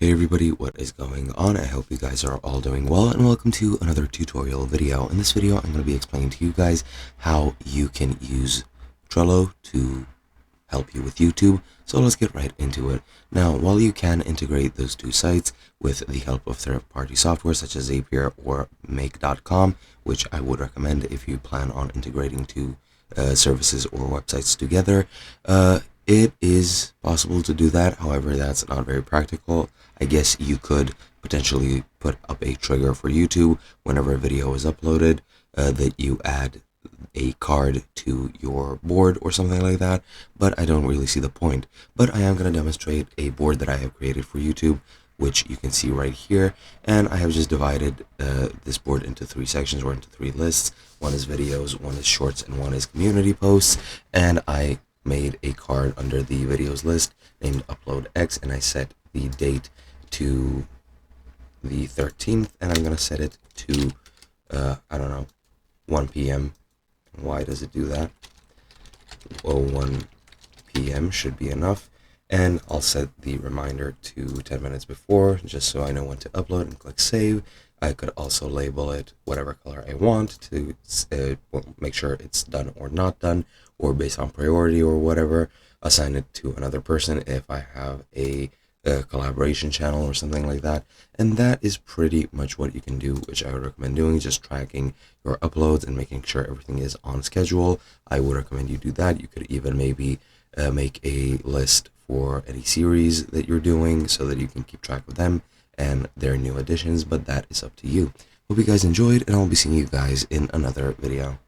Hey everybody, what is going on? I hope you guys are all doing well, and welcome to another tutorial video. In this video, I'm going to be explaining to you guys how you can use Trello to help you with YouTube. So let's get right into it. Now, while you can integrate those two sites with the help of third-party software such as Zapier or Make.com, which I would recommend if you plan on integrating two services or websites together, it is possible to do that. However, that's not very practical. I guess you could potentially put up a trigger for YouTube whenever a video is uploaded, that you add a card to your board or something like that, but I don't really see the point. But I am going to demonstrate a board that I have created for YouTube, which you can see right here, and I have just divided this board into three sections or into three lists. One is videos, one is shorts, and one is community posts, and I made a card under the videos list named Upload X, and I set the date to the 13th, and I'm going to set it to, I don't know, 1 p.m. Why does it do that? Well, 1 p.m. should be enough, and I'll set the reminder to 10 minutes before, just so I know when to upload, and click save. I could also label it whatever color I want to make sure it's done or not done, or based on priority or whatever, assign it to another person if I have a collaboration channel or something like that. And that is pretty much what you can do, which I would recommend doing, just tracking your uploads and making sure everything is on schedule. I would recommend you do that. You could even maybe make a list for any series that you're doing so that you can keep track of them and their new additions, but that is up to you. Hope you guys enjoyed, and I'll be seeing you guys in another video.